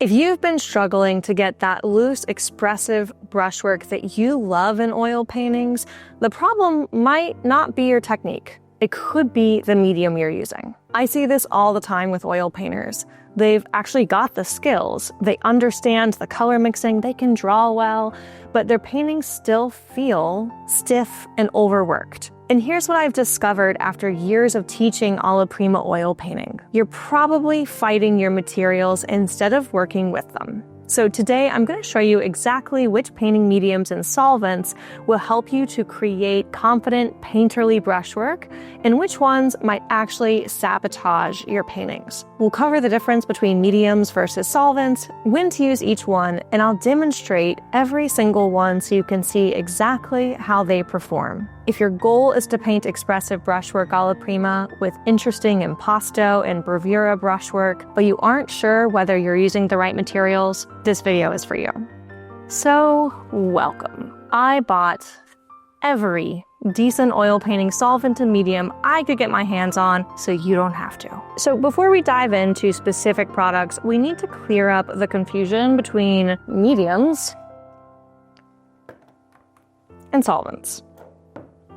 If you've been struggling to get that loose, expressive brushwork that you love in oil paintings, the problem might not be your technique. It could be the medium you're using. I see this all the time with oil painters. They've actually got the skills, they understand the color mixing, they can draw well, but their paintings still feel stiff and overworked. And here's what I've discovered after years of teaching alla prima oil painting. You're probably fighting your materials instead of working with them. So today I'm going to show you exactly which painting mediums and solvents will help you to create confident painterly brushwork and which ones might actually sabotage your paintings. We'll cover the difference between mediums versus solvents, when to use each one, and I'll demonstrate every single one so you can see exactly how they perform. If your goal is to paint expressive brushwork alla prima with interesting impasto and bravura brushwork, but you aren't sure whether you're using the right materials, this video is for you. So, welcome. I bought every decent oil painting solvent and medium I could get my hands on so you don't have to. So before we dive into specific products, we need to clear up the confusion between mediums and solvents,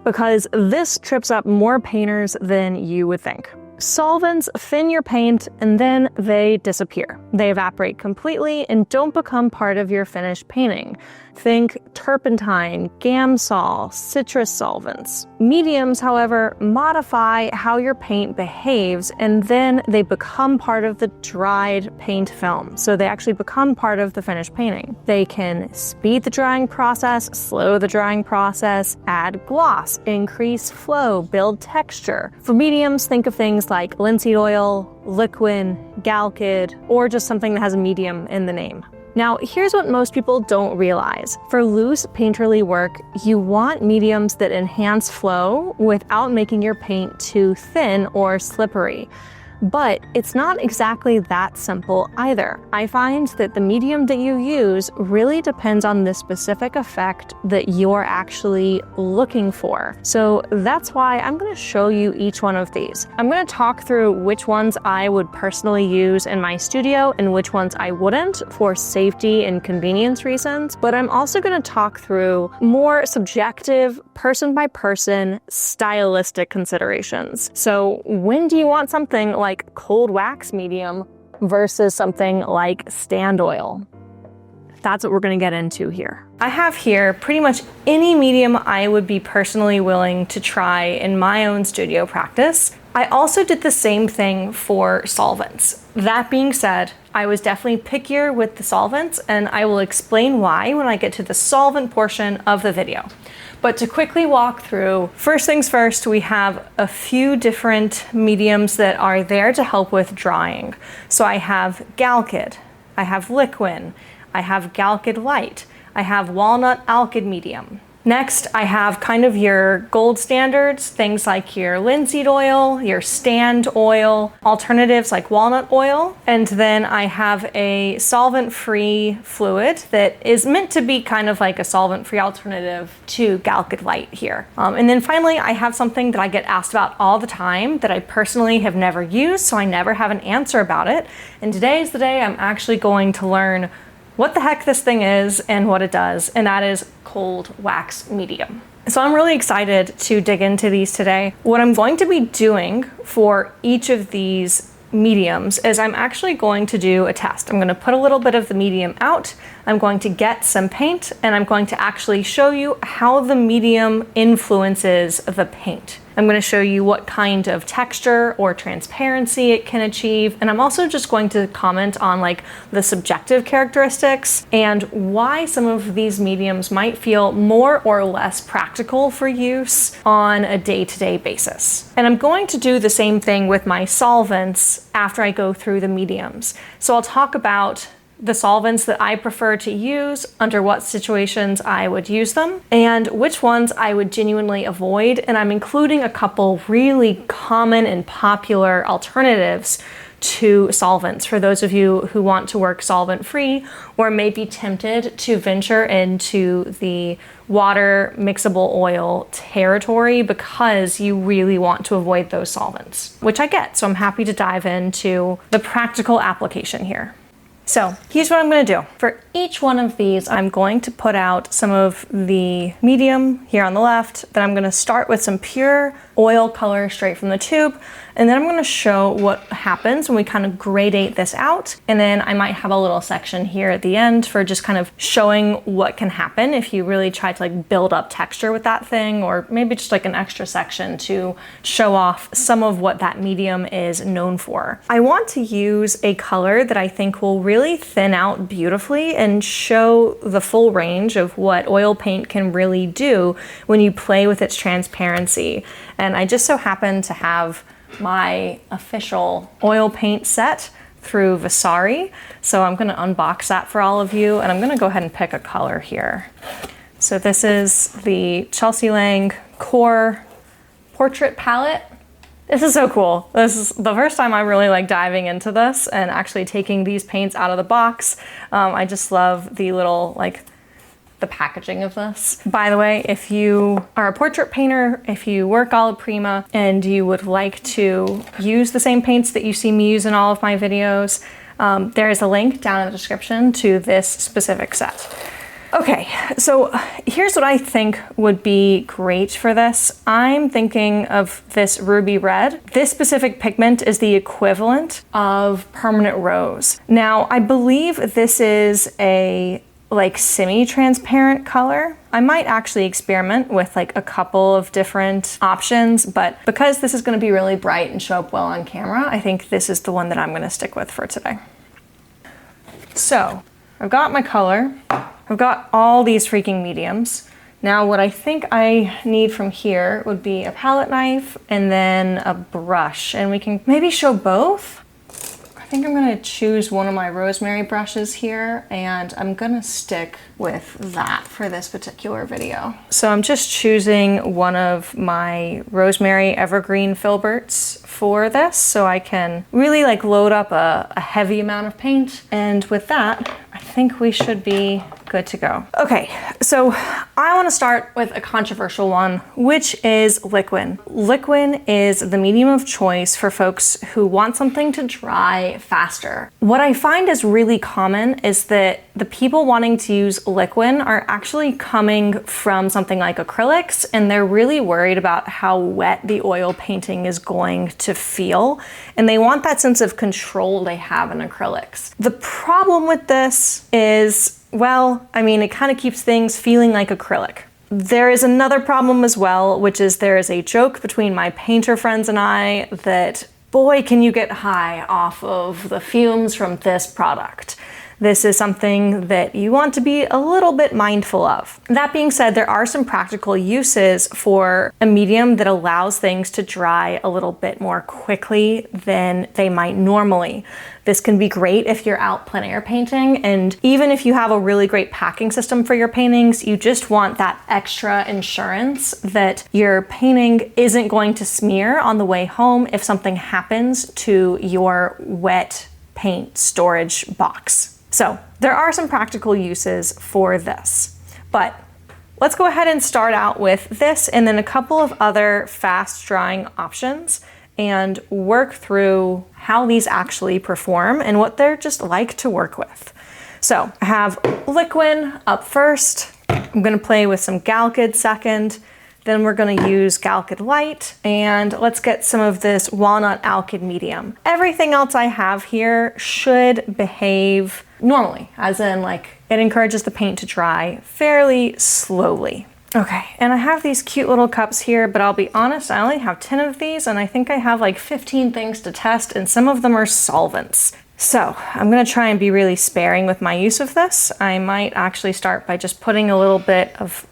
because this trips up more painters than you would think. Solvents thin your paint and then they disappear. They evaporate completely and don't become part of your finished painting. Think turpentine, Gamsol, citrus solvents. Mediums, however, modify how your paint behaves and then they become part of the dried paint film. So they actually become part of the finished painting. They can speed the drying process, slow the drying process, add gloss, increase flow, build texture. For mediums, think of things like linseed oil, Liquin, Galkyd, or just something that has a medium in the name. Now, here's what most people don't realize. For loose painterly work, you want mediums that enhance flow without making your paint too thin or slippery. But it's not exactly that simple either. I find that the medium that you use really depends on the specific effect that you're actually looking for. So that's why I'm going to show you each one of these. I'm going to talk through which ones I would personally use in my studio and which ones I wouldn't for safety and convenience reasons. But I'm also going to talk through more subjective, person by person, stylistic considerations. So when do you want something like cold wax medium versus something like stand oil? That's what we're going to get into here. I have here pretty much any medium I would be personally willing to try in my own studio practice. I also did the same thing for solvents. That being said, I was definitely pickier with the solvents, and I will explain why when I get to the solvent portion of the video. But to quickly walk through, first things first, we have a few different mediums that are there to help with drying. So I have Galkyd, I have Liquin, I have Galkyd Light, I have Walnut Alkyd medium. Next, I have kind of your gold standards, things like your linseed oil, your stand oil, alternatives like walnut oil. And then I have a solvent-free fluid that is meant to be kind of like a solvent-free alternative to Galkyd Light here. And then finally, I have something that I get asked about all the time that I personally have never used, so I never have an answer about it. And today is the day I'm actually going to learn what the heck this thing is and what it does, and that is cold wax medium. So I'm really excited to dig into these today. What I'm going to be doing for each of these mediums is I'm actually going to do a test. I'm going to put a little bit of the medium out, I'm going to get some paint, and I'm going to actually show you how the medium influences the paint. I'm going to show you what kind of texture or transparency it can achieve, and I'm also just going to comment on like the subjective characteristics and why some of these mediums might feel more or less practical for use on a day-to-day basis. And I'm going to do the same thing with my solvents after I go through the mediums. So I'll talk about the solvents that I prefer to use, under what situations I would use them, and which ones I would genuinely avoid. And I'm including a couple really common and popular alternatives to solvents for those of you who want to work solvent-free or may be tempted to venture into the water mixable oil territory because you really want to avoid those solvents, which I get. So I'm happy to dive into the practical application here. So here's what I'm gonna do. For each one of these, I'm going to put out some of the medium here on the left. Then I'm gonna start with some pure oil color straight from the tube. And then I'm gonna show what happens when we kind of gradate this out. And then I might have a little section here at the end for just kind of showing what can happen if you really try to like build up texture with that thing, or maybe just like an extra section to show off some of what that medium is known for. I want to use a color that I think will really thin out beautifully and show the full range of what oil paint can really do when you play with its transparency. And I just so happen to have my official oil paint set through Visari. So I'm gonna unbox that for all of you, and I'm gonna go ahead and pick a color here. So this is the Chelsea Lang Core Portrait Palette. This is so cool. This is the first time I'm really like diving into this and actually taking these paints out of the box. I just love the little like the packaging of this. By the way, if you are a portrait painter, if you work alla prima and you would like to use the same paints that you see me use in all of my videos, there is a link down in the description to this specific set. Okay, so here's what I think would be great for this. I'm thinking of this ruby red. This specific pigment is the equivalent of permanent rose. Now, I believe this is a like semi-transparent color. I might actually experiment with like a couple of different options, but because this is going to be really bright and show up well on camera, I think this is the one that I'm going to stick with for today. So I've got my color. I've got all these freaking mediums. Now what I think I need from here would be a palette knife and then a brush, and we can maybe show both. I think I'm gonna choose one of my rosemary brushes here, and I'm gonna stick with that for this particular video. So I'm just choosing one of my rosemary evergreen filberts for this, so I can really like load up a heavy amount of paint. And with that, I think we should be good to go. Okay, so I want to start with a controversial one, which is Liquin. Liquin is the medium of choice for folks who want something to dry faster. What I find is really common is that the people wanting to use Liquin are actually coming from something like acrylics, and they're really worried about how wet the oil painting is going to feel, and they want that sense of control they have in acrylics. The problem with this is, well, I mean, it kind of keeps things feeling like acrylic. There is another problem as well, which is there is a joke between my painter friends and I that, boy, can you get high off of the fumes from this product. This is something that you want to be a little bit mindful of. That being said, there are some practical uses for a medium that allows things to dry a little bit more quickly than they might normally. This can be great if you're out plein air painting, and even if you have a really great packing system for your paintings, you just want that extra insurance that your painting isn't going to smear on the way home if something happens to your wet paint storage box. So there are some practical uses for this, but let's go ahead and start out with this and then a couple of other fast drying options and work through how these actually perform and what they're just like to work with. So I have Liquin up first. I'm gonna play with some Galkyd second. Then we're gonna use Galkyd Light, and let's get some of this Walnut Alkyd medium. Everything else I have here should behave normally, as in like it encourages the paint to dry fairly slowly. Okay, and I have these cute little cups here, but I'll be honest, I only have 10 of these, and I think I have like 15 things to test, and some of them are solvents. So I'm gonna try and be really sparing with my use of this. I might actually start by just putting a little bit of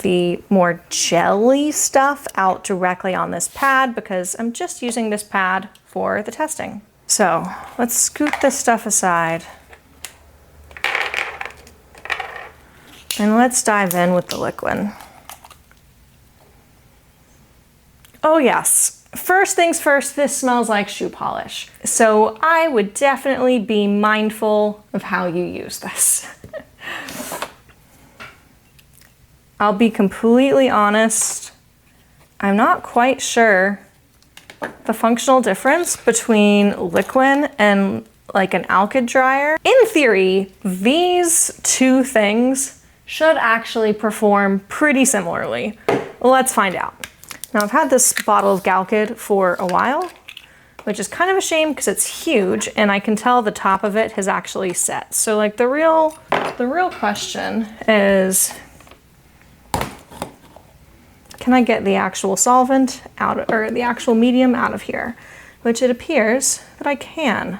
the more jelly stuff out directly on this pad, because I'm just using this pad for the testing. So let's scoot this stuff aside. And let's dive in with the Liquin. Oh yes, first things first, this smells like shoe polish. So I would definitely be mindful of how you use this. I'll be completely honest, I'm not quite sure the functional difference between Liquin and like an Alkyd dryer. In theory, these two things should actually perform pretty similarly. Let's find out. Now I've had this bottle of Galkyd for a while, which is kind of a shame because it's huge and I can tell the top of it has actually set. So like the real question is, can I get the actual solvent out, or the actual medium out of here? Which it appears that I can.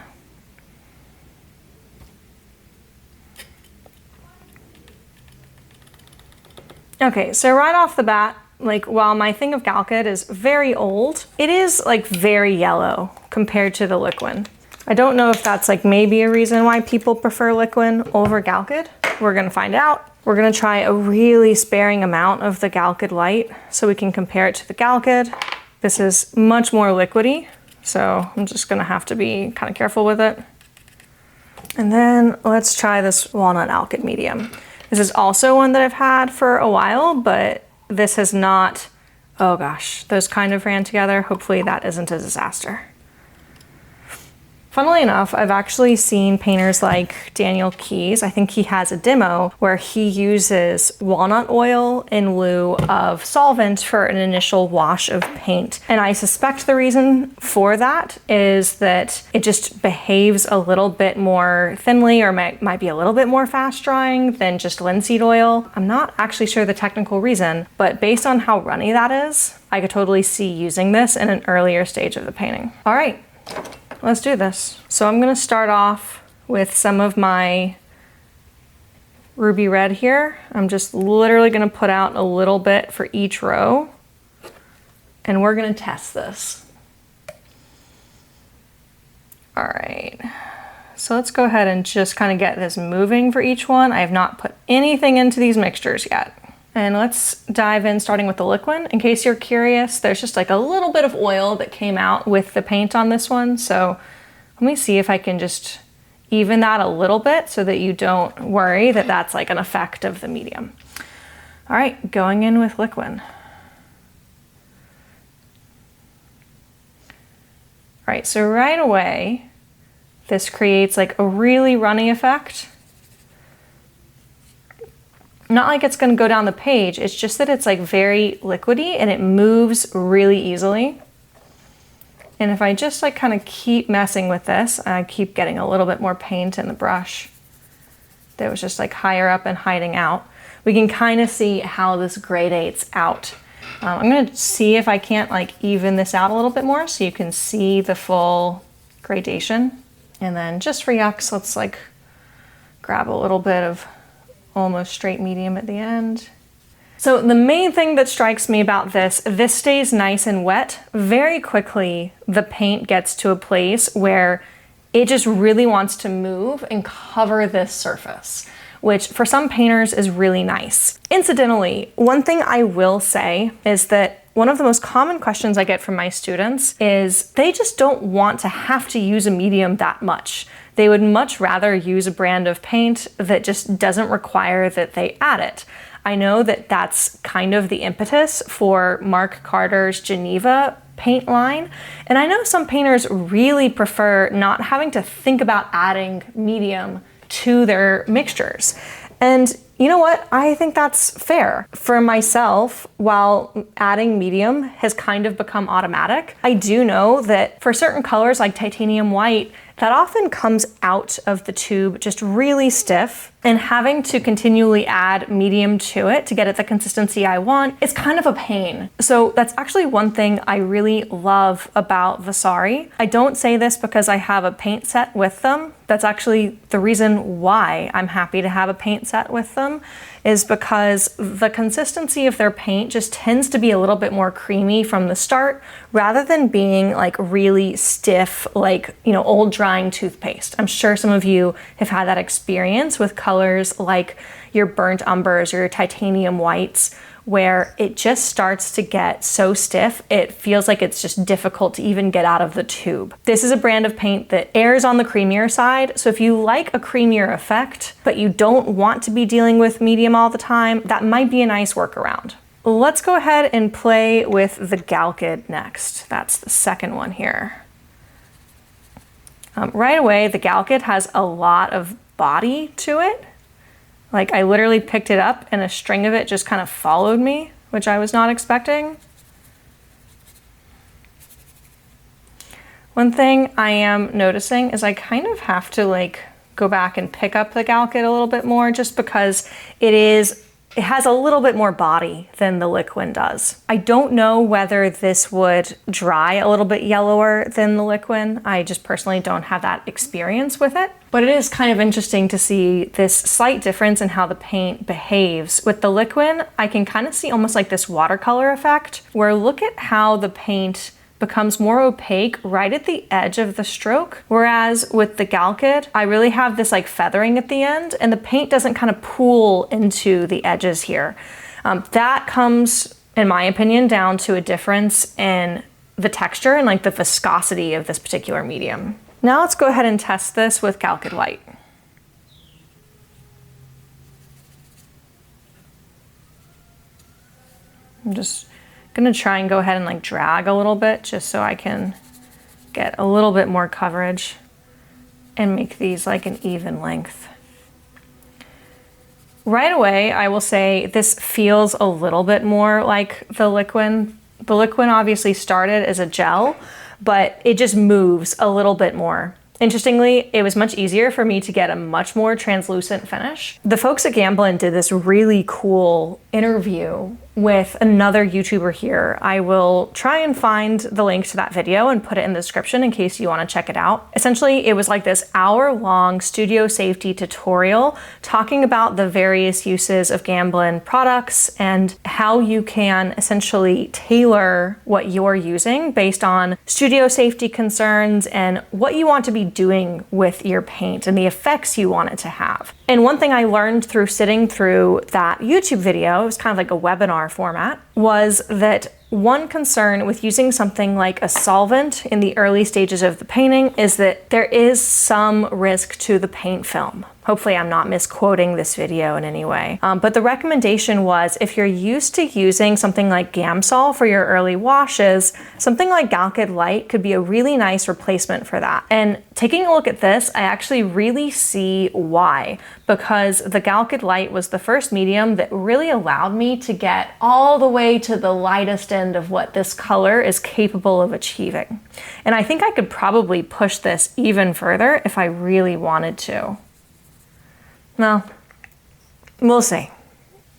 Okay, so right off the bat, like while my thing of Galkyd is very old, it is like very yellow compared to the Liquin. I don't know if that's like maybe a reason why people prefer Liquin over Galkyd. We're gonna find out. We're gonna try a really sparing amount of the Galkyd Light so we can compare it to the Galkyd. This is much more liquidy, so I'm just gonna have to be kind of careful with it. And then let's try this Walnut Alkyd medium. This is also one that I've had for a while, but this has not, oh gosh, those kind of ran together. Hopefully that isn't a disaster. Funnily enough, I've actually seen painters like Daniel Keyes. I think he has a demo where he uses walnut oil in lieu of solvent for an initial wash of paint. And I suspect the reason for that is that it just behaves a little bit more thinly, or might be a little bit more fast drying than just linseed oil. I'm not actually sure the technical reason, but based on how runny that is, I could totally see using this in an earlier stage of the painting. All right. Let's do this. So I'm gonna start off with some of my ruby red here. I'm just literally gonna put out a little bit for each row, and we're gonna test this. All right, so let's go ahead and just kind of get this moving for each one. I have not put anything into these mixtures yet. And let's dive in starting with the Liquin. In case you're curious, there's just like a little bit of oil that came out with the paint on this one. So let me see if I can just even that a little bit so that you don't worry that that's like an effect of the medium. All right, going in with Liquin. All right, so right away, this creates like a really runny effect. Not like it's gonna go down the page, it's just that it's like very liquidy and it moves really easily. And if I just like kind of keep messing with this, I keep getting a little bit more paint in the brush that was just like higher up and hiding out, we can kind of see how this gradates out. I'm gonna see if I can't like even this out a little bit more so you can see the full gradation. And then just for yucks, let's like grab a little bit of almost straight medium at the end. So the main thing that strikes me about this stays nice and wet. Very quickly, the paint gets to a place where it just really wants to move and cover this surface, which for some painters is really nice. Incidentally, one thing I will say is that one of the most common questions I get from my students is they just don't want to have to use a medium that much. They would much rather use a brand of paint that just doesn't require that they add it. I know that that's kind of the impetus for Mark Carter's Geneva paint line. And I know some painters really prefer not having to think about adding medium to their mixtures. And you know what? I think that's fair. For myself, while adding medium has kind of become automatic, I do know that for certain colors like titanium white, that often comes out of the tube just really stiff, and having to continually add medium to it to get it the consistency I want is kind of a pain. So that's actually one thing I really love about Visari. I don't say this because I have a paint set with them. That's actually the reason why I'm happy to have a paint set with them, is because the consistency of their paint just tends to be a little bit more creamy from the start rather than being like really stiff, like, you know, old drying toothpaste. I'm sure some of you have had that experience with colors like your burnt umbers or your titanium whites, where it just starts to get so stiff, it feels like it's just difficult to even get out of the tube. This is a brand of paint that errs on the creamier side, so if you like a creamier effect, but you don't want to be dealing with medium all the time, that might be a nice workaround. Let's go ahead and play with the Galkyd next. That's the second one here. Right away, the Galkyd has a lot of body to it. Like I literally picked it up and a string of it just kind of followed me, which I was not expecting. One thing I am noticing is I kind of have to like go back and pick up the Galkyd a little bit more just because it has a little bit more body than the Liquin does. I don't know whether this would dry a little bit yellower than the Liquin. I just personally don't have that experience with it. But it is kind of interesting to see this slight difference in how the paint behaves. With the Liquin, I can kind of see almost like this watercolor effect, where look at how the paint becomes more opaque right at the edge of the stroke. Whereas with the Galkyd, I really have this like feathering at the end and the paint doesn't kind of pool into the edges here. That comes, in my opinion, down to a difference in the texture and like the viscosity of this particular medium. Now let's go ahead and test this with Galkyd Light. I'm just gonna try and go ahead and like drag a little bit just so I can get a little bit more coverage and make these like an even length. Right away, I will say this feels a little bit more like the Liquin. The Liquin obviously started as a gel, but it just moves a little bit more. Interestingly, it was much easier for me to get a much more translucent finish. The folks at Gamblin did this really cool interview with another YouTuber here. I will try and find the link to that video and put it in the description in case you want to check it out. Essentially, it was like this hour-long studio safety tutorial talking about the various uses of Gamblin products and how you can essentially tailor what you're using based on studio safety concerns and what you want to be doing with your paint and the effects you want it to have. And one thing I learned through sitting through that YouTube video, it was kind of like a webinar format, was that one concern with using something like a solvent in the early stages of the painting is that there is some risk to the paint film. Hopefully I'm not misquoting this video in any way. But the recommendation was if you're used to using something like Gamsol for your early washes, something like Galkyd Light could be a really nice replacement for that. And taking a look at this, I actually really see why. Because the Galkyd Light was the first medium that really allowed me to get all the way to the lightest end of what this color is capable of achieving. And I think I could probably push this even further if I really wanted to. Well, we'll see.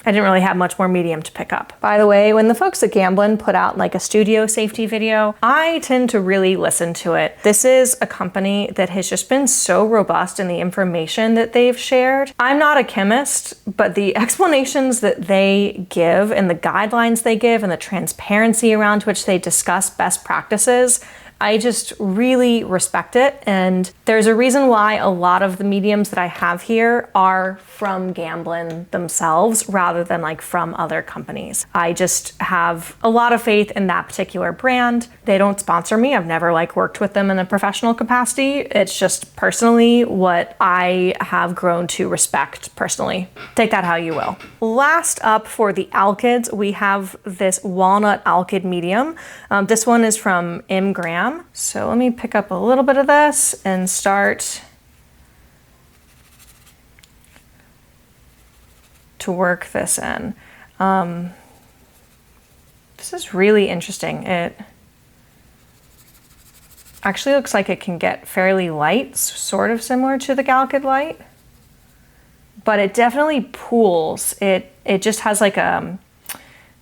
I didn't really have much more medium to pick up. By the way, when the folks at Gamblin put out like a studio safety video, I tend to really listen to it. This is a company that has just been so robust in the information that they've shared. I'm not a chemist, but the explanations that they give and the guidelines they give and the transparency around which they discuss best practices, I just really respect it. And there's a reason why a lot of the mediums that I have here are from Gamblin themselves rather than like from other companies. I just have a lot of faith in that particular brand. They don't sponsor me. I've never like worked with them in a professional capacity. It's just personally what I have grown to respect personally. Take that how you will. Last up for the Alkyds, we have this Walnut Alkyd medium. This one is from M. Graham. So let me pick up a little bit of this and start to work this in. This is really interesting. It actually looks like it can get fairly light, sort of similar to the Galkyd Light, but it definitely pools. It just has like a,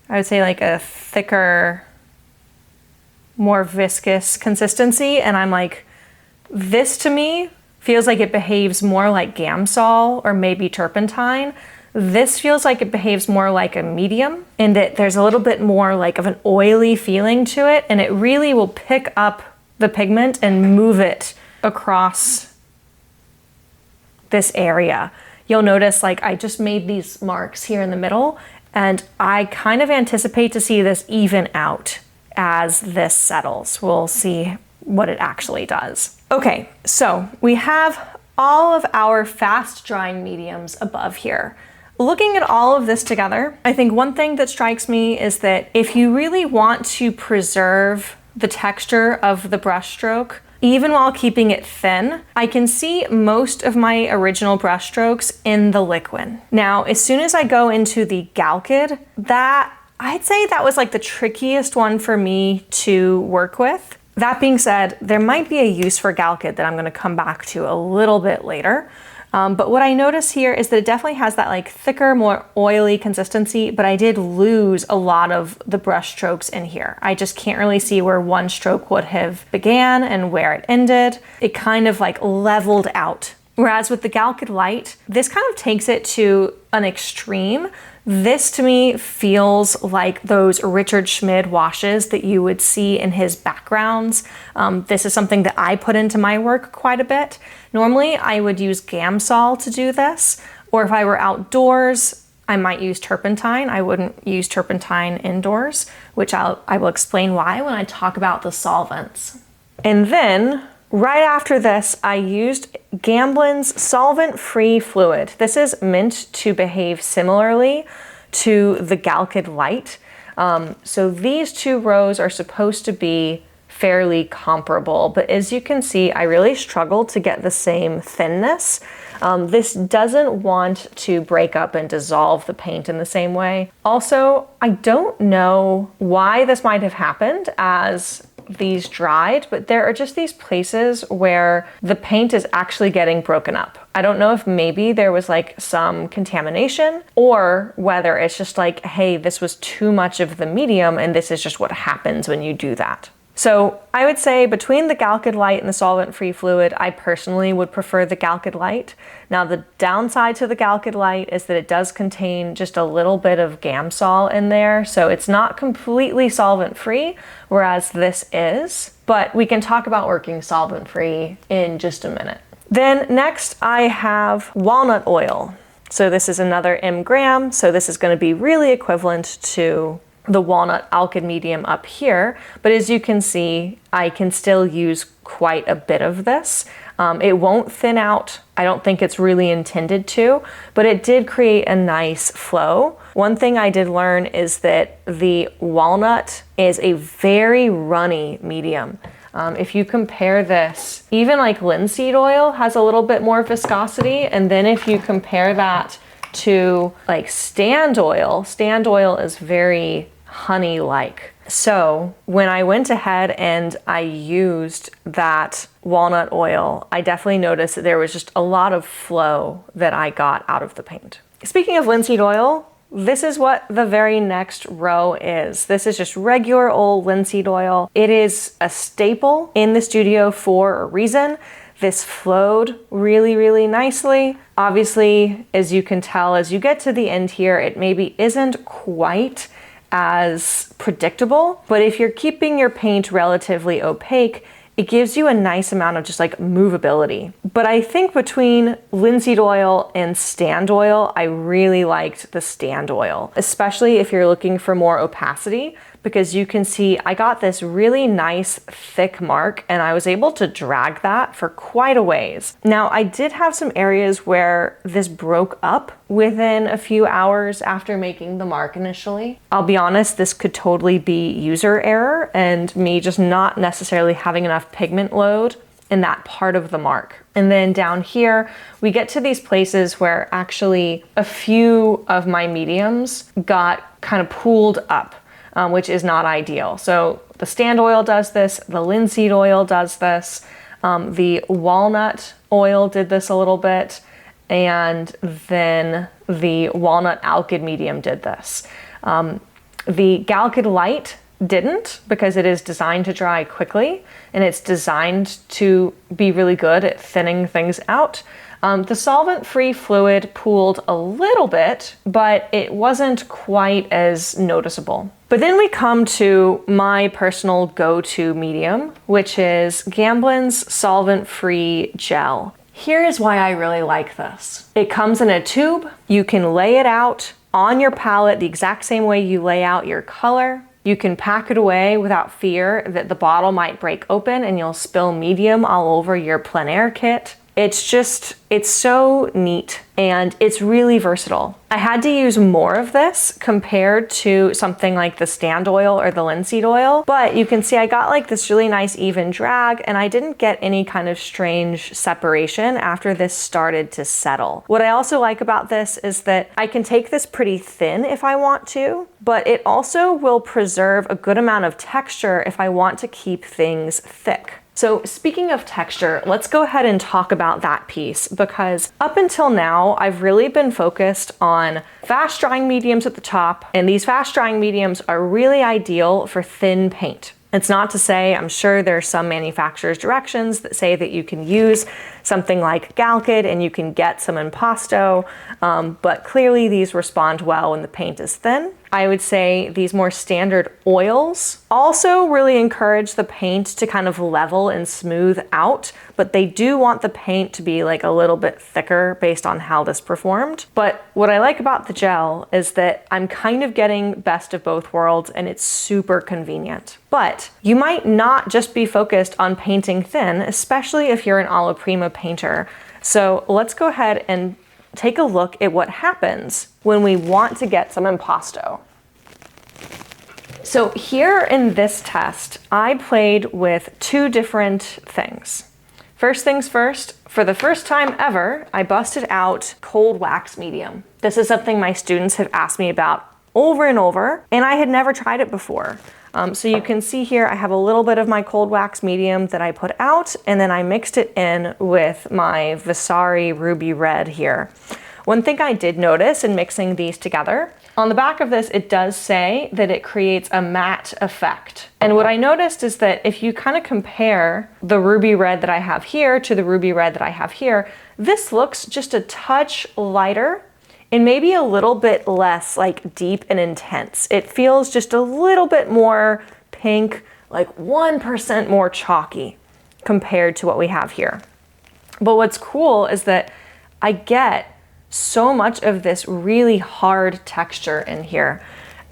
I would say like a thicker, more viscous consistency. And I'm like, this to me feels like it behaves more like Gamsol or maybe Turpentine. This feels like it behaves more like a medium in that there's a little bit more like of an oily feeling to it. And it really will pick up the pigment and move it across this area. You'll notice like I just made these marks here in the middle and I kind of anticipate to see this even out as this settles. We'll see what it actually does. Okay, so we have all of our fast drying mediums above here. Looking at all of this together, I think one thing that strikes me is that if you really want to preserve the texture of the brush stroke even while keeping it thin, I can see most of my original brush strokes in the Liquin. Now, as soon as I go into the Galkyd, I'd say that was like the trickiest one for me to work with. That being said, there might be a use for Galkyd that I'm gonna come back to a little bit later. But what I notice here is that it definitely has that like thicker, more oily consistency, but I did lose a lot of the brush strokes in here. I just can't really see where one stroke would have began and where it ended. It kind of like leveled out. Whereas with the Galkyd Light, this kind of takes it to an extreme. This to me feels like those Richard Schmid washes that you would see in his backgrounds. This is something that I put into my work quite a bit. Normally I would use Gamsol to do this, or if I were outdoors, I might use turpentine. I wouldn't use turpentine indoors, which I will explain why when I talk about the solvents. And then right after this, I used Gamblin's solvent-free fluid. This is meant to behave similarly to the Galkyd Light. So these two rows are supposed to be fairly comparable, but as you can see, I really struggled to get the same thinness. This doesn't want to break up and dissolve the paint in the same way. Also, I don't know why this might have happened as these dried, but there are just these places where the paint is actually getting broken up. I don't know if maybe there was like some contamination or whether it's just like, hey, this was too much of the medium and this is just what happens when you do that. So I would say between the Galkyd Light and the solvent-free fluid, I personally would prefer the Galkyd Light. Now the downside to the Galkyd Light is that it does contain just a little bit of Gamsol in there, so it's not completely solvent-free, whereas this is. But we can talk about working solvent-free in just a minute. Then next I have Walnut Oil. So this is another mg, so this is going to be really equivalent to the Walnut Alkyd medium up here, but as you can see, I can still use quite a bit of this. It won't thin out. I don't think it's really intended to, but it did create a nice flow. One thing I did learn is that the walnut is a very runny medium. If you compare this, even like linseed oil has a little bit more viscosity, and then if you compare that to like stand oil is very honey-like. So when I went ahead and I used that walnut oil, I definitely noticed that there was just a lot of flow that I got out of the paint. Speaking of linseed oil, this is what the very next row is. This is just regular old linseed oil. It is a staple in the studio for a reason. This flowed really, really nicely. Obviously, as you can tell, as you get to the end here, it maybe isn't quite as predictable, but if you're keeping your paint relatively opaque, it gives you a nice amount of just like movability. But I think between linseed oil and stand oil, I really liked the stand oil, especially if you're looking for more opacity, because you can see I got this really nice thick mark and I was able to drag that for quite a ways. Now I did have some areas where this broke up within a few hours after making the mark initially. I'll be honest, this could totally be user error and me just not necessarily having enough pigment load in that part of the mark. And then down here, we get to these places where actually a few of my mediums got kind of pooled up, which is not ideal. So the stand oil does this, the linseed oil does this, the walnut oil did this a little bit, and then the walnut Alkyd medium did this. The Galkyd Light didn't, because it is designed to dry quickly and it's designed to be really good at thinning things out. The solvent-free fluid pooled a little bit, but it wasn't quite as noticeable. But then we come to my personal go-to medium, which is Gamblin's Solvent-Free Gel. Here is why I really like this. It comes in a tube. You can lay it out on your palette the exact same way you lay out your color. You can pack it away without fear that the bottle might break open and you'll spill medium all over your plein air kit. It's so neat and it's really versatile. I had to use more of this compared to something like the Stand Oil or the Linseed Oil, but you can see I got like this really nice even drag and I didn't get any kind of strange separation after this started to settle. What I also like about this is that I can take this pretty thin if I want to, but it also will preserve a good amount of texture if I want to keep things thick. So speaking of texture, let's go ahead and talk about that piece, because up until now, I've really been focused on fast drying mediums at the top, and these fast drying mediums are really ideal for thin paint. It's not to say, I'm sure there's some manufacturer's directions that say that you can use something like Galkyd and you can get some impasto, but clearly these respond well when the paint is thin. I would say these more standard oils also really encourage the paint to kind of level and smooth out, but they do want the paint to be like a little bit thicker based on how this performed. But what I like about the gel is that I'm kind of getting best of both worlds and it's super convenient. But you might not just be focused on painting thin, especially if you're an alla prima painter. So let's go ahead and take a look at what happens when we want to get some impasto. So here in this test, I played with two different things. First things first, for the first time ever, I busted out cold wax medium. This is something my students have asked me about over and over, and I had never tried it before. So you can see here, I have a little bit of my cold wax medium that I put out, and then I mixed it in with my Visari Ruby Red here. One thing I did notice in mixing these together, on the back of this, it does say that it creates a matte effect. And what I noticed is that if you kind of compare the Ruby Red that I have here to the Ruby Red that I have here, this looks just a touch lighter and maybe a little bit less like deep and intense. It feels just a little bit more pink, like 1% more chalky compared to what we have here. But what's cool is that I get so much of this really hard texture in here,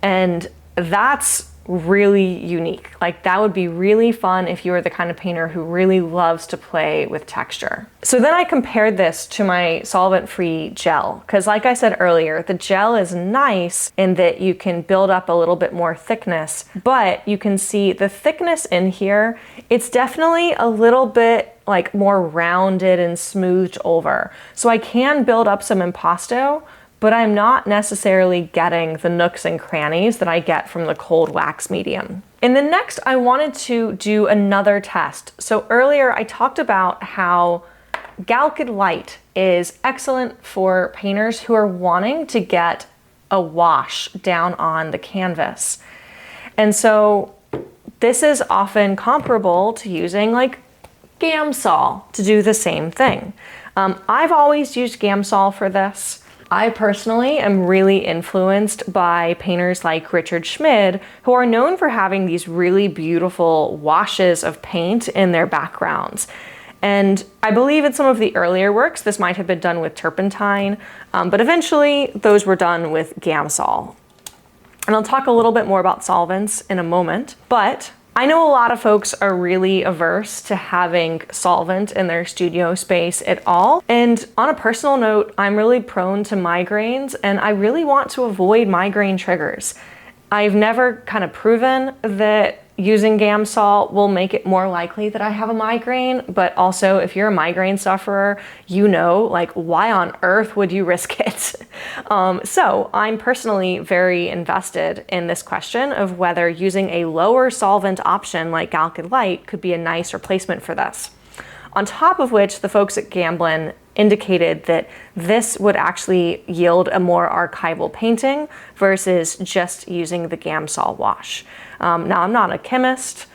and that's really unique. Like that would be really fun if you were the kind of painter who really loves to play with texture. So then I compared this to my solvent-free gel, because like I said earlier, the gel is nice in that you can build up a little bit more thickness, but you can see the thickness in here, it's definitely a little bit like more rounded and smoothed over. So I can build up some impasto, but I'm not necessarily getting the nooks and crannies that I get from the cold wax medium. And then next, I wanted to do another test. So earlier I talked about how Galkyd Light is excellent for painters who are wanting to get a wash down on the canvas. And so this is often comparable to using like Gamsol to do the same thing. I've always used Gamsol for this. I personally am really influenced by painters like Richard Schmid, who are known for having these really beautiful washes of paint in their backgrounds. And I believe in some of the earlier works, this might have been done with Turpentine, but eventually those were done with Gamsol. And I'll talk a little bit more about solvents in a moment, but I know a lot of folks are really averse to having solvent in their studio space at all. And on a personal note, I'm really prone to migraines and I really want to avoid migraine triggers. I've never kind of proven that using Gamsol will make it more likely that I have a migraine, but also if you're a migraine sufferer, you know, like why on earth would you risk it? So I'm personally very invested in this question of whether using a lower solvent option like Galkyd Light could be a nice replacement for this. On top of which, the folks at Gamblin indicated that this would actually yield a more archival painting versus just using the Gamsol wash. Now, I'm not a chemist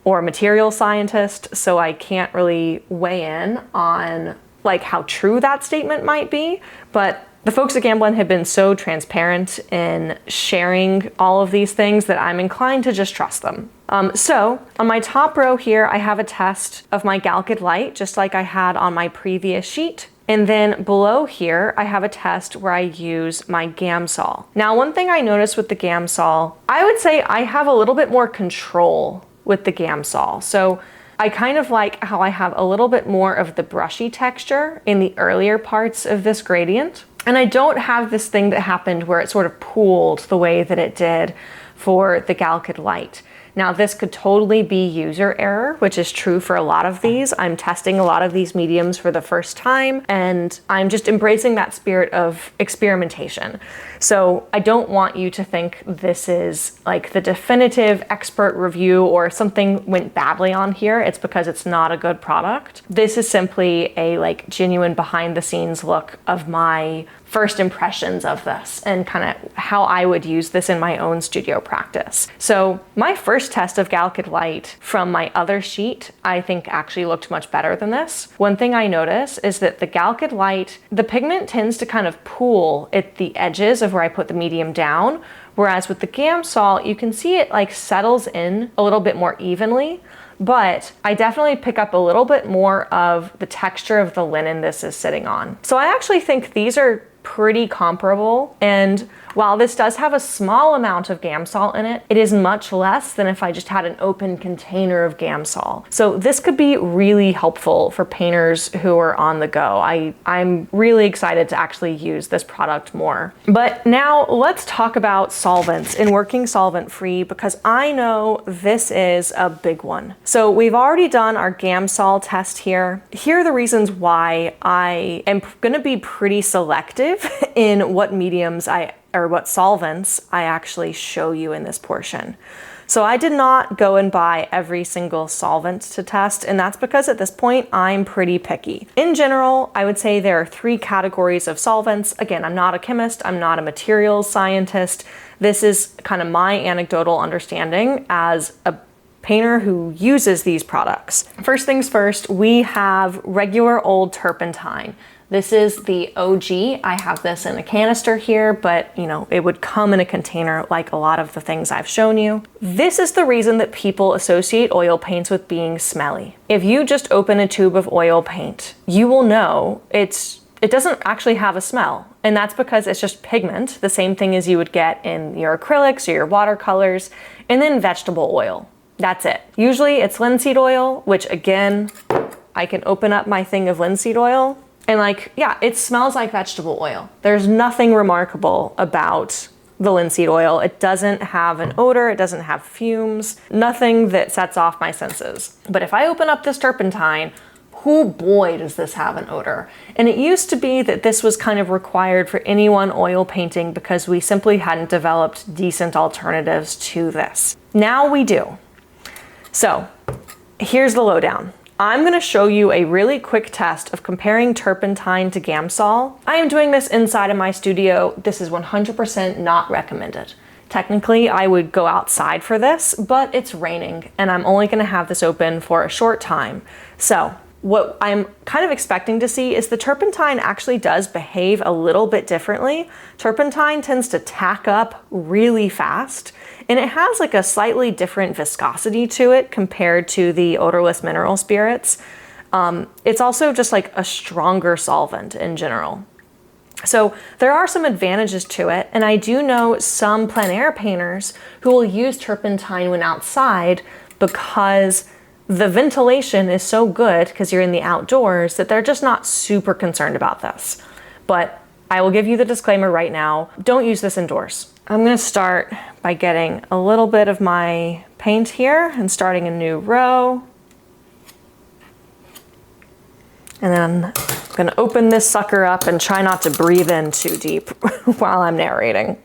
or a material scientist, so I can't really weigh in on like how true that statement might be, but the folks at Gamblin have been so transparent in sharing all of these things that I'm inclined to just trust them. So on my top row here, I have a test of my Galkyd Light, just like I had on my previous sheet. And then below here, I have a test where I use my Gamsol. Now, one thing I noticed with the Gamsol, I would say I have a little bit more control with the Gamsol. So I kind of like how I have a little bit more of the brushy texture in the earlier parts of this gradient. And I don't have this thing that happened where it sort of pooled the way that it did for the Galkyd Light. Now this could totally be user error, which is true for a lot of these. I'm testing a lot of these mediums for the first time, and I'm just embracing that spirit of experimentation. So I don't want you to think this is like the definitive expert review or something went badly on here. It's because it's not a good product. This is simply a like genuine behind the scenes look of my first impressions of this and kind of how I would use this in my own studio practice. So my first test of Galkyd Light from my other sheet, I think actually looked much better than this. One thing I notice is that the Galkyd Light, the pigment tends to kind of pool at the edges of where I put the medium down, whereas with the Gamsol, you can see it like settles in a little bit more evenly. But I definitely pick up a little bit more of the texture of the linen this is sitting on. So I actually think these are pretty comparable, and while this does have a small amount of Gamsol in it, it is much less than if I just had an open container of Gamsol. So this could be really helpful for painters who are on the go. I'm really excited to actually use this product more. But now let's talk about solvents and working solvent-free, because I know this is a big one. So we've already done our Gamsol test here. Here are the reasons why I am gonna be pretty selective in what mediums or what solvents I actually show you in this portion. So I did not go and buy every single solvent to test, and that's because at this point I'm pretty picky. In general, I would say there are 3 categories of solvents. Again, I'm not a chemist, I'm not a materials scientist. This is kind of my anecdotal understanding as a painter who uses these products. First things first, we have regular old turpentine. This is the OG. I have this in a canister here, but you know, it would come in a container like a lot of the things I've shown you. This is the reason that people associate oil paints with being smelly. If you just open a tube of oil paint, you will know it doesn't actually have a smell. And that's because it's just pigment, the same thing as you would get in your acrylics or your watercolors, and then vegetable oil. That's it. Usually it's linseed oil, which again, I can open up my thing of linseed oil. And like, yeah, it smells like vegetable oil. There's nothing remarkable about the linseed oil. It doesn't have an odor, it doesn't have fumes, nothing that sets off my senses. But if I open up this turpentine, oh boy, does this have an odor. And it used to be that this was kind of required for anyone oil painting because we simply hadn't developed decent alternatives to this. Now we do. So here's the lowdown. I'm gonna show you a really quick test of comparing turpentine to Gamsol. I am doing this inside of my studio. This is 100% not recommended. Technically, I would go outside for this, but it's raining and I'm only gonna have this open for a short time. So what I'm kind of expecting to see is the turpentine actually does behave a little bit differently. Turpentine tends to tack up really fast, and it has like a slightly different viscosity to it compared to the odorless mineral spirits. It's also just like a stronger solvent in general. So there are some advantages to it, and I do know some plein air painters who will use turpentine when outside because the ventilation is so good because you're in the outdoors that they're just not super concerned about this. But I will give you the disclaimer right now, don't use this indoors. I'm gonna start by getting a little bit of my paint here and starting a new row. And then I'm gonna open this sucker up and try not to breathe in too deep while I'm narrating.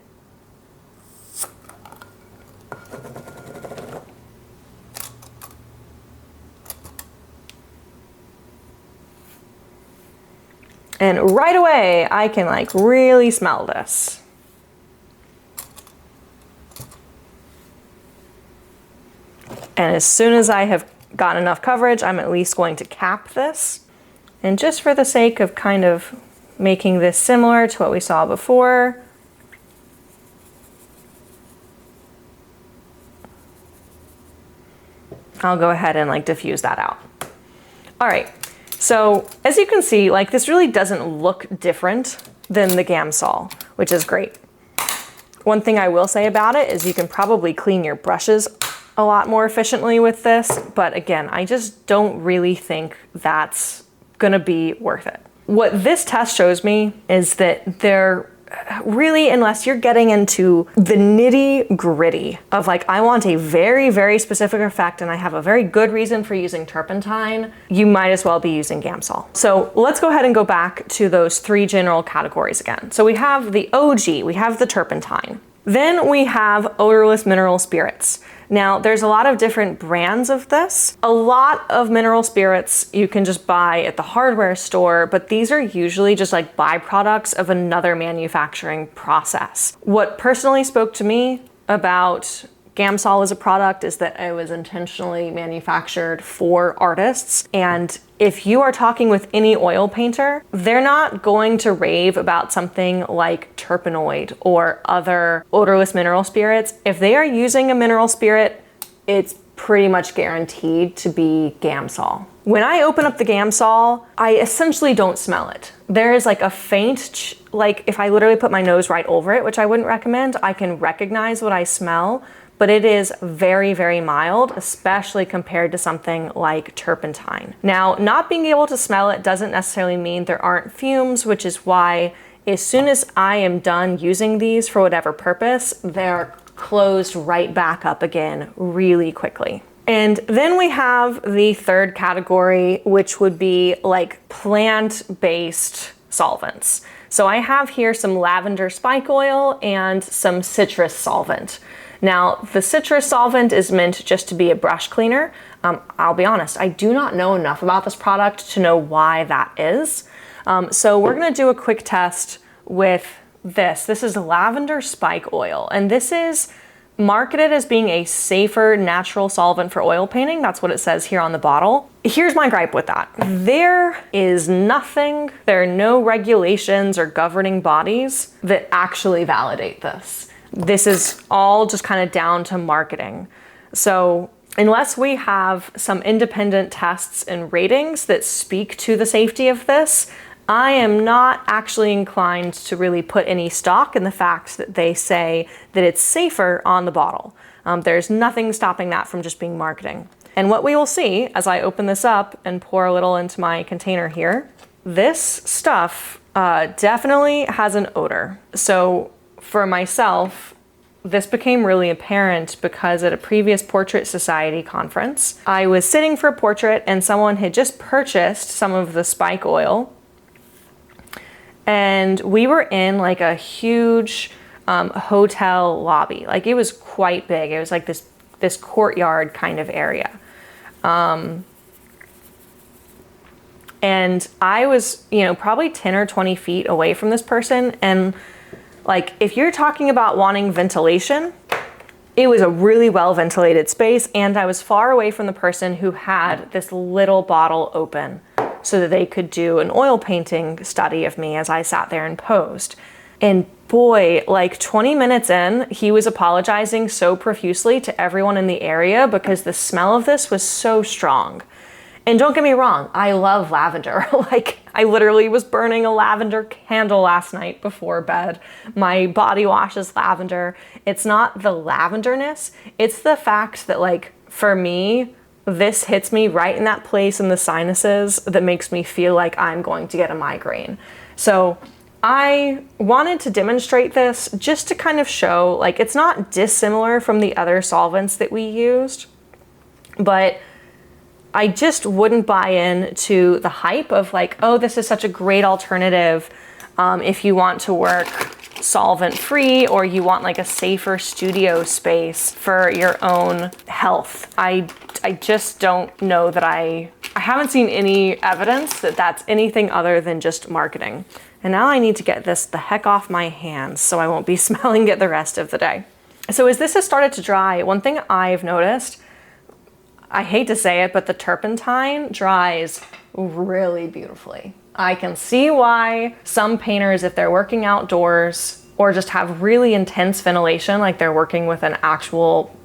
And right away, I can like really smell this. And as soon as I have gotten enough coverage, I'm at least going to cap this. And just for the sake of kind of making this similar to what we saw before, I'll go ahead and like diffuse that out. All right. So as you can see, like this really doesn't look different than the Gamsol, which is great. One thing I will say about it is you can probably clean your brushes a lot more efficiently with this, but again, I just don't really think that's gonna be worth it. What this test shows me is that they're really, unless you're getting into the nitty gritty of like, I want a very, very specific effect and I have a very good reason for using turpentine, you might as well be using Gamsol. So let's go ahead and go back to those 3 general categories again. So we have the OG, we have the turpentine. Then we have odorless mineral spirits. Now, there's a lot of different brands of this. A lot of mineral spirits you can just buy at the hardware store, but these are usually just like byproducts of another manufacturing process. What personally spoke to me about Gamsol as a product is that it was intentionally manufactured for artists. And if you are talking with any oil painter, they're not going to rave about something like terpenoid or other odorless mineral spirits. If they are using a mineral spirit, it's pretty much guaranteed to be Gamsol. When I open up the Gamsol, I essentially don't smell it. There is like a faint, like if I literally put my nose right over it, which I wouldn't recommend, I can recognize what I smell, but it is very, very mild, especially compared to something like turpentine. Now, not being able to smell it doesn't necessarily mean there aren't fumes, which is why as soon as I am done using these for whatever purpose, they're closed right back up again really quickly. And then we have the third category, which would be like plant-based solvents. So I have here some lavender spike oil and some citrus solvent. Now, the citrus solvent is meant just to be a brush cleaner. I'll be honest, I do not know enough about this product to know why that is. So we're gonna do a quick test with this. This is lavender spike oil, and this is marketed as being a safer natural solvent for oil painting. That's what it says here on the bottle. Here's my gripe with that. There is nothing, there are no regulations or governing bodies that actually validate this. This is all just kind of down to marketing. So unless we have some independent tests and ratings that speak to the safety of this, I am not actually inclined to really put any stock in the fact that they say that it's safer on the bottle. There's nothing stopping that from just being marketing. And what we will see as I open this up and pour a little into my container here, this stuff definitely has an odor. So for myself, this became really apparent because at a previous Portrait Society conference, I was sitting for a portrait and someone had just purchased some of the spike oil. And we were in like a huge hotel lobby. Like it was quite big. It was like this courtyard kind of area. And I was, probably 10 or 20 feet away from this person. And like, if you're talking about wanting ventilation, it was a really well ventilated space. And I was far away from the person who had this little bottle open so that they could do an oil painting study of me as I sat there and posed. And boy, like 20 minutes in, he was apologizing so profusely to everyone in the area because the smell of this was so strong. And don't get me wrong, I love lavender. Like I literally was burning a lavender candle last night before bed. My body wash is lavender. It's not the lavenderness, it's the fact that like for me, this hits me right in that place in the sinuses that makes me feel like I'm going to get a migraine. So I wanted to demonstrate this just to kind of show, like, it's not dissimilar from the other solvents that we used, but I just wouldn't buy in to the hype of like, oh, this is such a great alternative if you want to work solvent-free or you want like a safer studio space for your own health. I just don't know that I haven't seen any evidence that that's anything other than just marketing. And now I need to get this the heck off my hands so I won't be smelling it the rest of the day. So as this has started to dry, one thing I've noticed, I hate to say it, but the turpentine dries really beautifully. I can see why some painters, if they're working outdoors or just have really intense ventilation, like they're working with an actual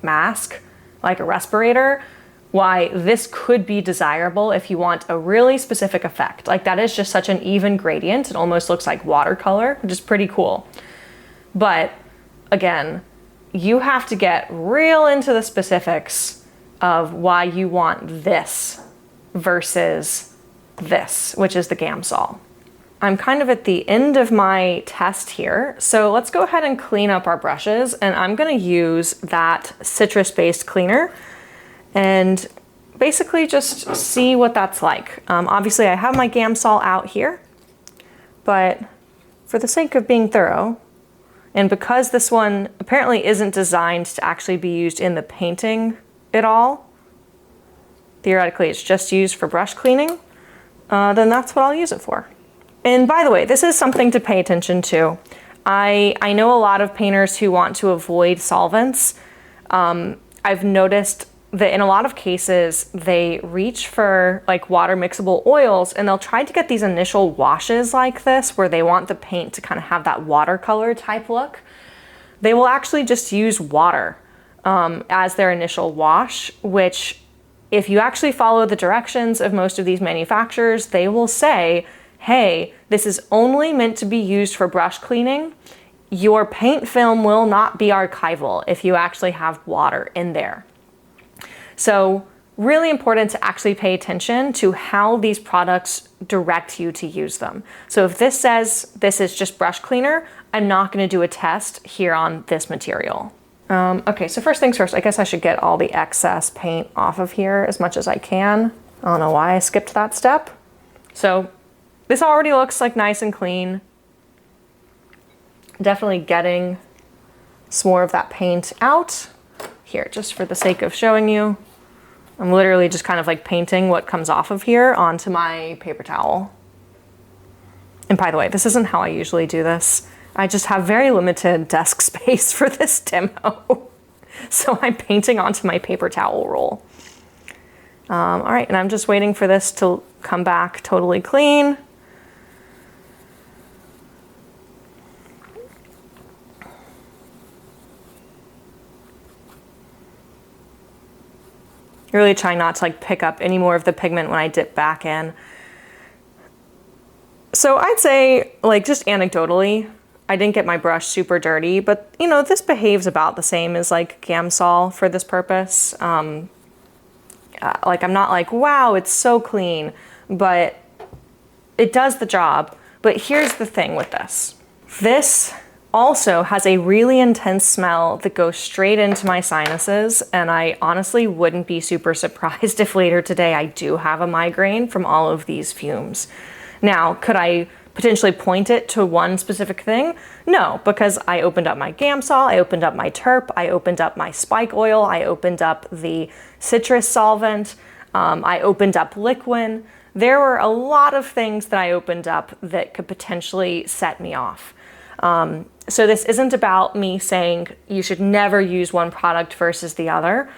mask, like a respirator, why this could be desirable if you want a really specific effect. Like that is just such an even gradient. It almost looks like watercolor, which is pretty cool. But again, you have to get real into the specifics of why you want this versus this, which is the Gamsol. I'm kind of at the end of my test here, so let's go ahead and clean up our brushes, and I'm gonna use that citrus-based cleaner and basically just see what that's like. Obviously I have my Gamsol out here, but for the sake of being thorough, and because this one apparently isn't designed to actually be used in the painting at all, theoretically it's just used for brush cleaning, then that's what I'll use it for. And by the way, this is something to pay attention to. I know a lot of painters who want to avoid solvents. I've noticed that in a lot of cases, they reach for like water mixable oils, and they'll try to get these initial washes like this where they want the paint to kind of have that watercolor type look. They will actually just use water as their initial wash, which if you actually follow the directions of most of these manufacturers, they will say, hey, this is only meant to be used for brush cleaning. Your paint film will not be archival if you actually have water in there. So really important to actually pay attention to how these products direct you to use them. So if this says this is just brush cleaner, I'm not going to do a test here on this material. Okay, so first things first, I guess I should get all the excess paint off of here as much as I can. I don't know why I skipped that step. So this already looks like nice and clean. Definitely getting some more of that paint out. Here, just for the sake of showing you, I'm literally just kind of like painting what comes off of here onto my paper towel. And by the way, this isn't how I usually do this. I just have very limited desk space for this demo. So I'm painting onto my paper towel roll. All right, and I'm just waiting for this to come back totally clean. Really trying not to like pick up any more of the pigment when I dip back in. So I'd say, like, just anecdotally, I didn't get my brush super dirty, but you know, this behaves about the same as like Gamsol for this purpose. Like I'm not like, wow, it's so clean, but it does the job. But here's the thing with this. This also has a really intense smell that goes straight into my sinuses, and I honestly wouldn't be super surprised if later today I do have a migraine from all of these fumes. Now, could I potentially point it to one specific thing? No, because I opened up my Gamsol, I opened up my Turp, I opened up my spike oil, I opened up the citrus solvent, I opened up Liquin. There were a lot of things that I opened up that could potentially set me off. So this isn't about me saying you should never use one product versus the other.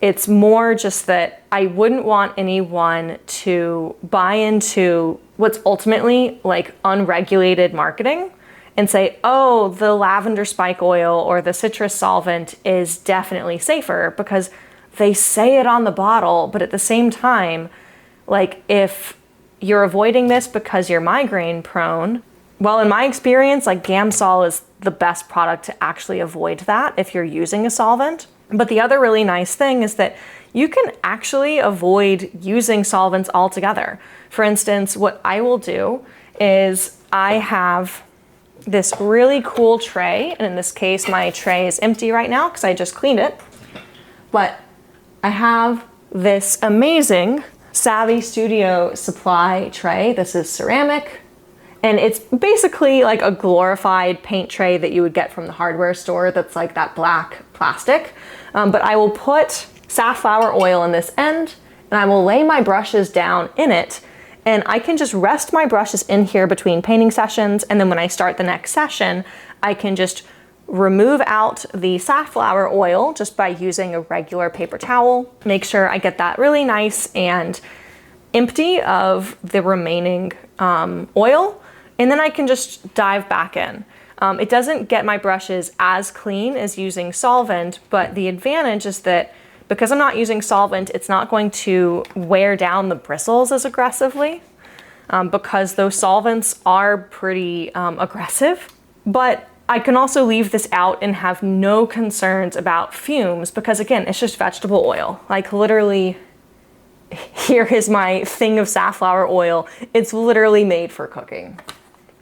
It's more just that I wouldn't want anyone to buy into what's ultimately like unregulated marketing and say, oh, the lavender spike oil or the citrus solvent is definitely safer because they say it on the bottle, but at the same time, like if you're avoiding this because you're migraine prone, well, in my experience, like Gamsol is the best product to actually avoid that if you're using a solvent. But the other really nice thing is that you can actually avoid using solvents altogether. For instance, what I will do is I have this really cool tray, and in this case, my tray is empty right now because I just cleaned it. But I have this amazing Savvy Studio supply tray. This is ceramic. And it's basically like a glorified paint tray that you would get from the hardware store that's like that black plastic. But I will put safflower oil in this end, and I will lay my brushes down in it, and I can just rest my brushes in here between painting sessions, and then when I start the next session, I can just remove out the safflower oil just by using a regular paper towel. Make sure I get that really nice and empty of the remaining oil. And then I can just dive back in. It doesn't get my brushes as clean as using solvent, but the advantage is that because I'm not using solvent, it's not going to wear down the bristles as aggressively because those solvents are pretty aggressive. But I can also leave this out and have no concerns about fumes because again, it's just vegetable oil. Like literally, here is my thing of safflower oil. It's literally made for cooking.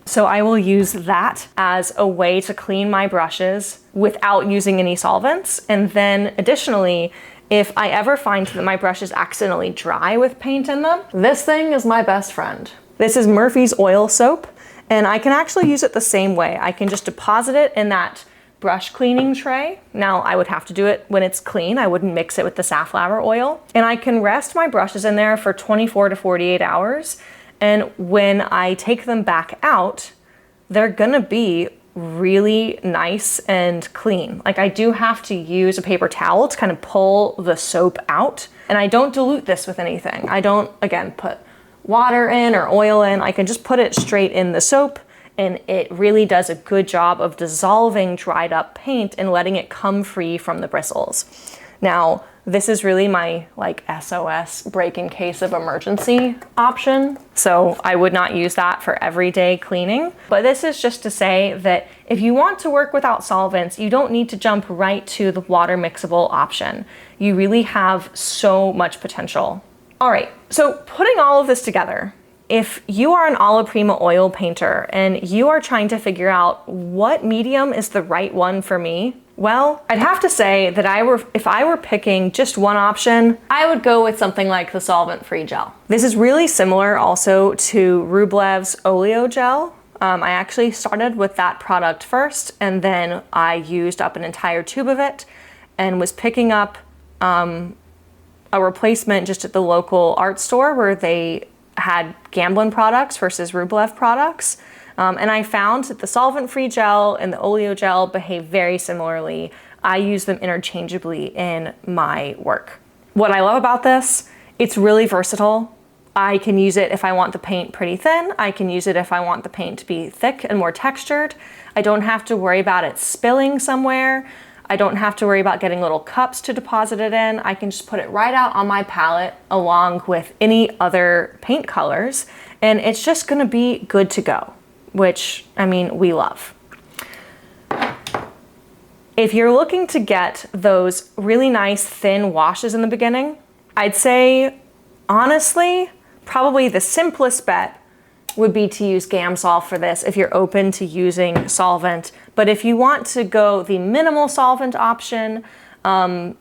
So I will use that as a way to clean my brushes without using any solvents. And then additionally, if I ever find that my brush is accidentally dry with paint in them, this thing is my best friend. This is Murphy's Oil Soap, and I can actually use it the same way. I can just deposit it in that brush cleaning tray. Now I would have to do it when it's clean. I wouldn't mix it with the safflower oil. And I can rest my brushes in there for 24 to 48 hours. And when I take them back out, they're gonna be really nice and clean. Like I do have to use a paper towel to kind of pull the soap out. And I don't dilute this with anything. I don't, again, put water in or oil in. I can just put it straight in the soap, and it really does a good job of dissolving dried up paint and letting it come free from the bristles. Now, this is really my like SOS break in case of emergency option. So I would not use that for everyday cleaning. But this is just to say that if you want to work without solvents, you don't need to jump right to the water mixable option. You really have so much potential. All right, so putting all of this together, if you are an alla prima oil painter and you are trying to figure out what medium is the right one for me, well, I'd have to say that if I were picking just one option, I would go with something like the Solvent-Free Gel. This is really similar also to Rublev's Oleo Gel. I actually started with that product first, and then I used up an entire tube of it and was picking up a replacement just at the local art store where they had Gamblin products versus Rublev products. And I found that the solvent-free gel and the oleo gel behave very similarly. I use them interchangeably in my work. What I love about this, it's really versatile. I can use it if I want the paint pretty thin. I can use it if I want the paint to be thick and more textured. I don't have to worry about it spilling somewhere. I don't have to worry about getting little cups to deposit it in. I can just put it right out on my palette along with any other paint colors, and it's just gonna be good to go, which, I mean, we love. If you're looking to get those really nice thin washes in the beginning, I'd say, honestly, probably the simplest bet would be to use Gamsol for this if you're open to using solvent. But if you want to go the minimal solvent option, and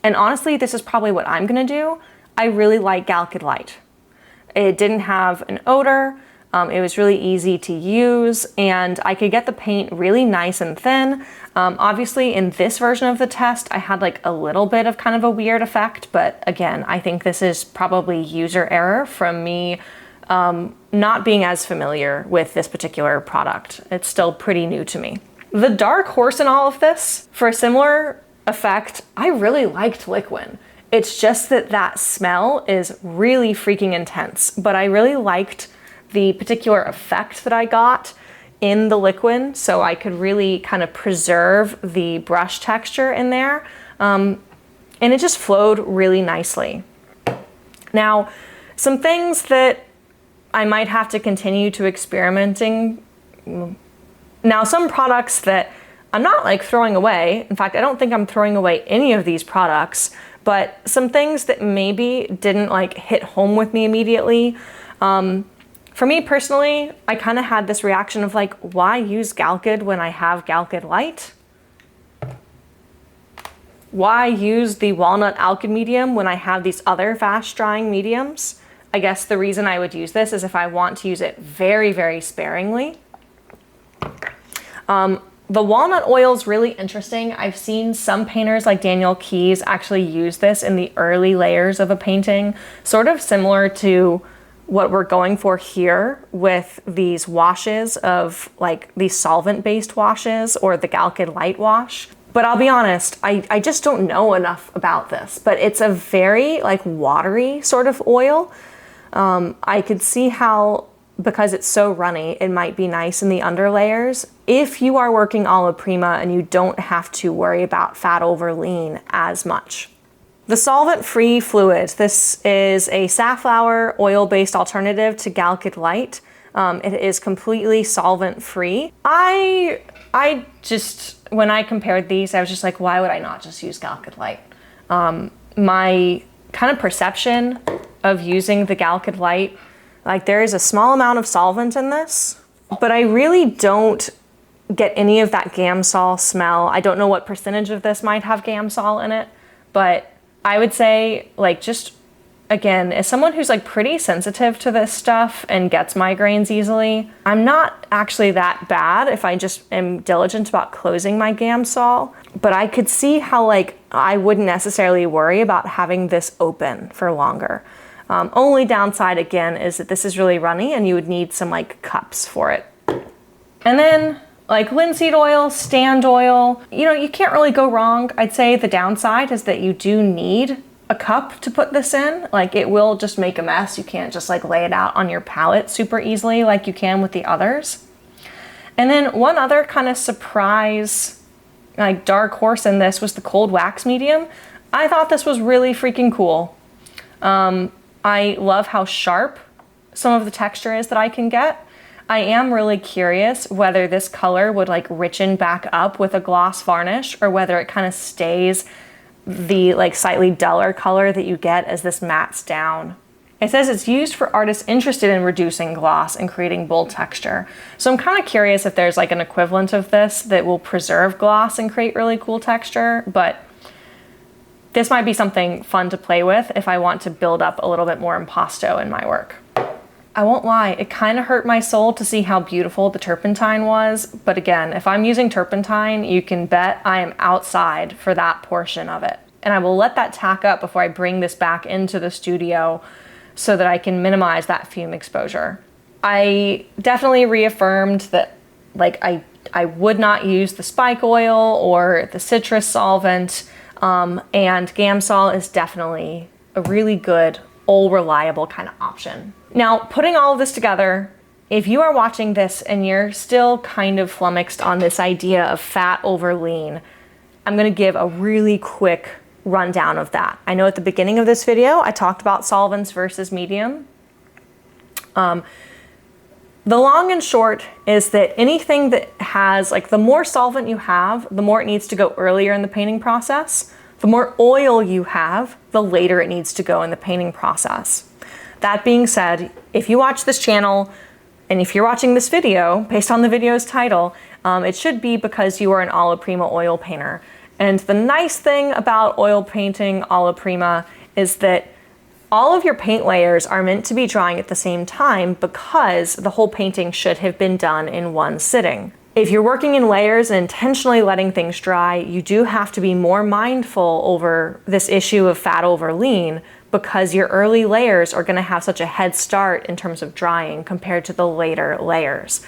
honestly, this is probably what I'm gonna do, I really like Galkyd Light. It didn't have an odor, it was really easy to use, and I could get the paint really nice and thin. Obviously, in this version of the test, I had like a little bit of kind of a weird effect, but again, I think this is probably user error from me not being as familiar with this particular product. It's still pretty new to me. The dark horse in all of this, for a similar effect, I really liked Liquin. It's just that that smell is really freaking intense, but I really liked the particular effect that I got in the Liquin, so I could really kind of preserve the brush texture in there, and it just flowed really nicely. Now, some things that I might have to continue to experimenting. Now, some products that I'm not like throwing away, in fact, I don't think I'm throwing away any of these products, but some things that maybe didn't like hit home with me immediately. For me personally, I kind of had this reaction of like, why use Galkyd when I have Galkyd Light? Why use the Walnut Alkyd medium when I have these other fast drying mediums? I guess the reason I would use this is if I want to use it very, very sparingly. The walnut oil is really interesting. I've seen some painters like Daniel Keyes actually use this in the early layers of a painting, sort of similar to what we're going for here with these washes of like these solvent-based washes or the Galkyd Light wash. But I'll be honest, I just don't know enough about this, but it's a very like watery sort of oil. I could see how, because it's so runny, it might be nice in the underlayers if you are working alla prima and you don't have to worry about fat over lean as much. The solvent-free fluid. This is a safflower oil-based alternative to Galkyd Light. It is completely solvent-free. I just, when I compared these, I was just like, why would I not just use Galkyd Light? My kind of perception of using the Galkyd Light, like there is a small amount of solvent in this, but I really don't get any of that Gamsol smell. I don't know what percentage of this might have Gamsol in it, but I would say, like, just again, as someone who's like pretty sensitive to this stuff and gets migraines easily, I'm not actually that bad if I just am diligent about closing my Gamsol, but I could see how like I wouldn't necessarily worry about having this open for longer. Only downside again is that this is really runny and you would need some like cups for it. And then like linseed oil, stand oil, you know, you can't really go wrong. I'd say the downside is that you do need a cup to put this in. Like it will just make a mess. You can't just like lay it out on your palette super easily like you can with the others. And then one other kind of surprise, like dark horse in this was the cold wax medium. I thought this was really freaking cool. I love how sharp some of the texture is that I can get. I am really curious whether this color would like richen back up with a gloss varnish or whether it kind of stays the like slightly duller color that you get as this mattes down. It says it's used for artists interested in reducing gloss and creating bold texture. So I'm kind of curious if there's like an equivalent of this that will preserve gloss and create really cool texture, but this might be something fun to play with if I want to build up a little bit more impasto in my work. I won't lie, it kind of hurt my soul to see how beautiful the turpentine was, but again, if I'm using turpentine, you can bet I am outside for that portion of it. And I will let that tack up before I bring this back into the studio so that I can minimize that fume exposure. I definitely reaffirmed that like I would not use the spike oil or the citrus solvent, and Gamsol is definitely a really good, all reliable kind of option. Now, putting all of this together, if you are watching this and you're still kind of flummoxed on this idea of fat over lean, I'm gonna give a really quick rundown of that. I know at the beginning of this video, I talked about solvents versus medium. The long and short is that anything that has, like the more solvent you have, the more it needs to go earlier in the painting process. The more oil you have, the later it needs to go in the painting process. That being said, if you watch this channel, and if you're watching this video, based on the video's title, it should be because you are an alla prima oil painter. And the nice thing about oil painting alla prima is that all of your paint layers are meant to be drying at the same time because the whole painting should have been done in one sitting. If you're working in layers and intentionally letting things dry, you do have to be more mindful over this issue of fat over lean because your early layers are going to have such a head start in terms of drying compared to the later layers.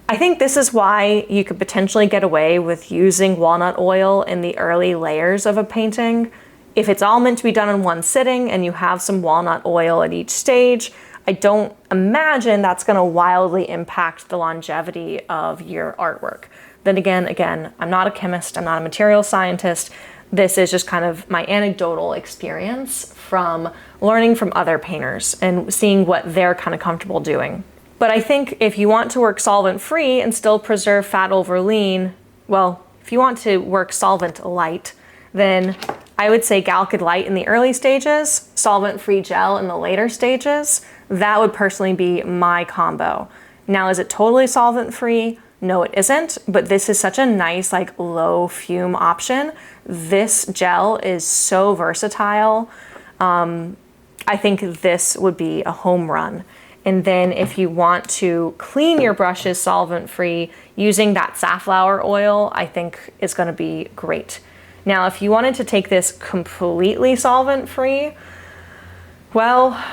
I think this is why you could potentially get away with using walnut oil in the early layers of a painting. If it's all meant to be done in one sitting and you have some walnut oil at each stage, I don't imagine that's going to wildly impact the longevity of your artwork. Then again, I'm not a chemist, I'm not a material scientist. This is just kind of my anecdotal experience from learning from other painters and seeing what they're kind of comfortable doing. But I think if you want to work solvent-free and still preserve fat over lean, well, if you want to work solvent-light, then I would say Galkyd Light in the early stages, Solvent-Free Gel in the later stages. That would personally be my combo. Now, is it totally solvent-free? No, it isn't, but this is such a nice, like, low fume option. This gel is so versatile. I think this would be a home run. And then if you want to clean your brushes solvent-free, using that safflower oil, I think is gonna be great. Now, if you wanted to take this completely solvent-free, well,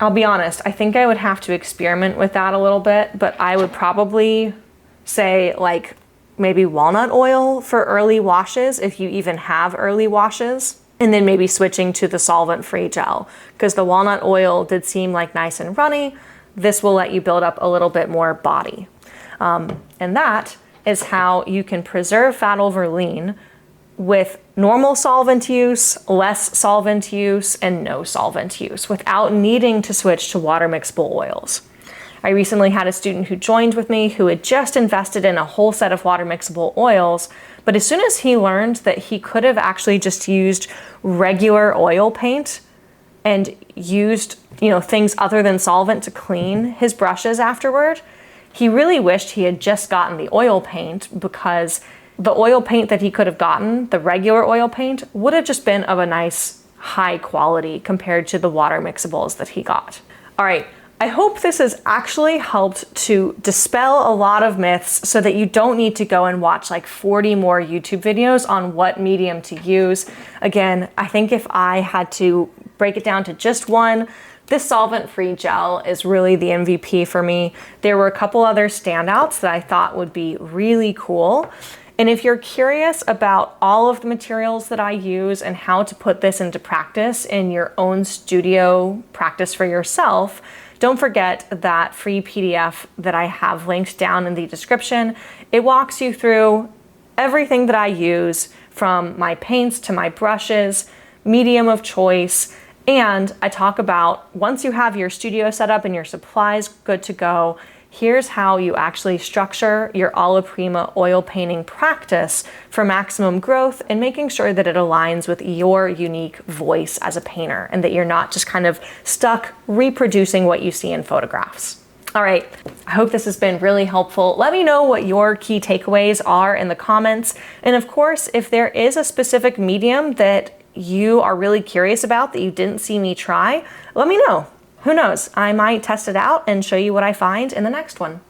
I'll be honest, I think I would have to experiment with that a little bit, but I would probably say like maybe walnut oil for early washes, if you even have early washes, and then maybe switching to the solvent-free gel, because the walnut oil did seem like nice and runny. This will let you build up a little bit more body. And that is how you can preserve fat over lean with normal solvent use, less solvent use, and no solvent use without needing to switch to water mixable oils. All I recently had a student who joined with me who had just invested in a whole set of water mixable oils, but as soon as he learned that he could have actually just used regular oil paint and used, things other than solvent to clean his brushes afterward, he really wished he had just gotten the oil paint, because the oil paint that he could have gotten, the regular oil paint, would have just been of a nice high quality compared to the water mixables that he got. All right, I hope this has actually helped to dispel a lot of myths so that you don't need to go and watch like 40 more YouTube videos on what medium to use. Again, I think if I had to break it down to just one, this solvent-free gel is really the MVP for me. There were a couple other standouts that I thought would be really cool. And if you're curious about all of the materials that I use and how to put this into practice in your own studio practice for yourself, don't forget that free PDF that I have linked down in the description. It walks you through everything that I use, from my paints to my brushes, medium of choice, and I talk about, once you have your studio set up and your supplies good to go, here's how you actually structure your alla prima oil painting practice for maximum growth and making sure that it aligns with your unique voice as a painter and that you're not just kind of stuck reproducing what you see in photographs. All right, I hope this has been really helpful. Let me know what your key takeaways are in the comments. And of course, if there is a specific medium that you are really curious about that you didn't see me try, let me know. Who knows? I might test it out and show you what I find in the next one.